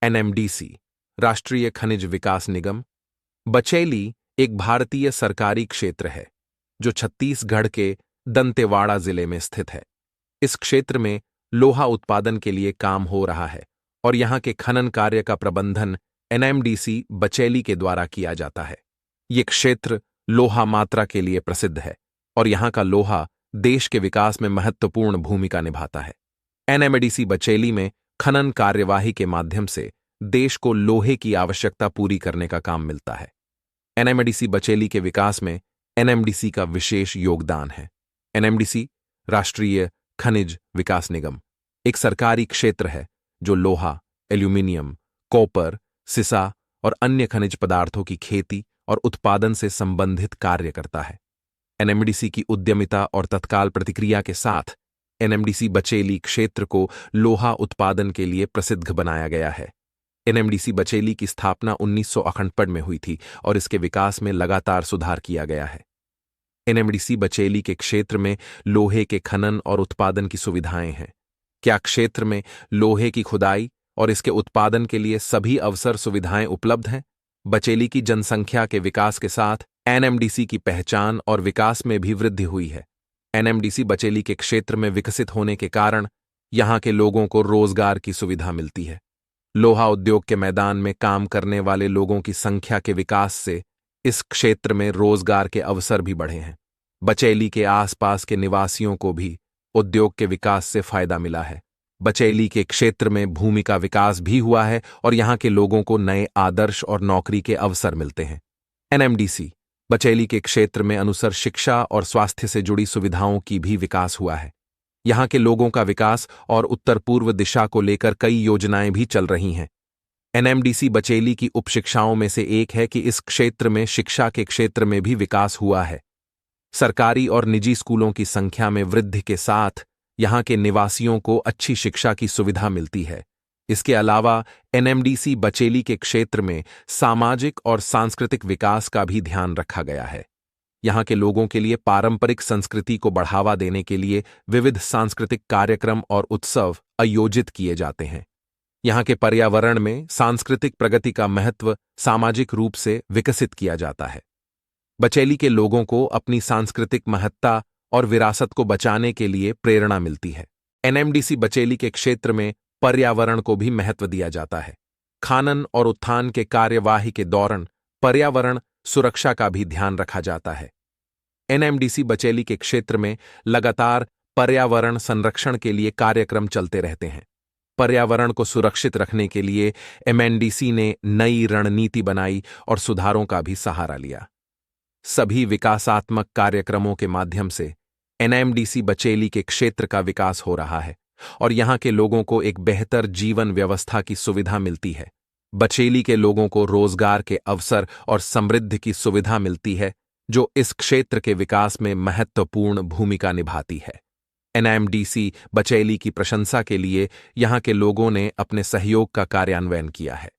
NMDC, राष्ट्रीय खनिज विकास निगम। बचेली एक भारतीय सरकारी क्षेत्र है जो छत्तीसगढ़ के दंतेवाड़ा जिले में स्थित है। इस क्षेत्र में लोहा उत्पादन के लिए काम हो रहा है और यहां के खनन कार्य का प्रबंधन एनएमडीसी बचेली के द्वारा किया जाता है। ये क्षेत्र लोहा मात्रा के लिए प्रसिद्ध है और यहां का लोहा देश के विकास में महत्वपूर्ण भूमिका निभाता है। एनएमडीसी बचेली में खनन कार्यवाही के माध्यम से देश को लोहे की आवश्यकता पूरी करने का काम मिलता है। एनएमडीसी बचेली के विकास में एनएमडीसी का विशेष योगदान है। एनएमडीसी, राष्ट्रीय खनिज विकास निगम, एक सरकारी क्षेत्र है जो लोहा, एल्यूमीनियम, कॉपर, सिसा और अन्य खनिज पदार्थों की खेती और उत्पादन से संबंधित कार्य करता है। एनएमडीसी की उद्यमिता और तत्काल प्रतिक्रिया के साथ एनएमडीसी बचेली क्षेत्र को लोहा उत्पादन के लिए प्रसिद्ध बनाया गया है। एनएमडीसी बचेली की स्थापना 1958 में हुई थी और इसके विकास में लगातार सुधार किया गया है। एनएमडीसी बचेली के क्षेत्र में लोहे के खनन और उत्पादन की सुविधाएं हैं। क्या क्षेत्र में लोहे की खुदाई और इसके उत्पादन के लिए सभी अवसर सुविधाएं उपलब्ध हैं? बचेली की जनसंख्या के विकास के साथ एनएमडीसी की पहचान और विकास में भी वृद्धि हुई है। एनएमडीसी बचेली के क्षेत्र में विकसित होने के कारण यहां के लोगों को रोजगार की सुविधा मिलती है। लोहा उद्योग के मैदान में काम करने वाले लोगों की संख्या के विकास से इस क्षेत्र में रोजगार के अवसर भी बढ़े हैं। बचेली के आसपास के निवासियों को भी उद्योग के विकास से फायदा मिला है। बचेली के क्षेत्र में भूमि का विकास भी हुआ है और यहां के लोगों को नए आदर्श और नौकरी के अवसर मिलते हैं। एनएमडीसी बचेली के क्षेत्र में अनुसार शिक्षा और स्वास्थ्य से जुड़ी सुविधाओं की भी विकास हुआ है। यहां के लोगों का विकास और उत्तर पूर्व दिशा को लेकर कई योजनाएं भी चल रही हैं। एनएमडीसी बचेली की उपशिक्षाओं में से एक है कि इस क्षेत्र में शिक्षा के क्षेत्र में भी विकास हुआ है। सरकारी और निजी स्कूलों की संख्या में वृद्धि के साथ यहां के निवासियों को अच्छी शिक्षा की सुविधा मिलती है। इसके अलावा एनएमडीसी बचेली के क्षेत्र में सामाजिक और सांस्कृतिक विकास का भी ध्यान रखा गया है। यहां के लोगों के लिए पारंपरिक संस्कृति को बढ़ावा देने के लिए विविध सांस्कृतिक कार्यक्रम और उत्सव आयोजित किए जाते हैं। यहां के पर्यावरण में सांस्कृतिक प्रगति का महत्व सामाजिक रूप से विकसित किया जाता है। बचेली के लोगों को अपनी सांस्कृतिक महत्ता और विरासत को बचाने के लिए प्रेरणा मिलती है। एनएमडीसी बचेली के क्षेत्र में पर्यावरण को भी महत्व दिया जाता है। खनन और उत्थान के कार्यवाही के दौरान पर्यावरण सुरक्षा का भी ध्यान रखा जाता है। एनएमडीसी बचेली के क्षेत्र में लगातार पर्यावरण संरक्षण के लिए कार्यक्रम चलते रहते हैं। पर्यावरण को सुरक्षित रखने के लिए एनएमडीसी ने नई रणनीति बनाई और सुधारों का भी सहारा लिया। सभी विकासात्मक कार्यक्रमों के माध्यम से एनएमडीसी बचेली के क्षेत्र का विकास हो रहा है और यहां के लोगों को एक बेहतर जीवन व्यवस्था की सुविधा मिलती है। बचेली के लोगों को रोजगार के अवसर और समृद्धि की सुविधा मिलती है जो इस क्षेत्र के विकास में महत्वपूर्ण भूमिका निभाती है। एनएमडीसी बचेली की प्रशंसा के लिए यहां के लोगों ने अपने सहयोग का कार्यान्वयन किया है।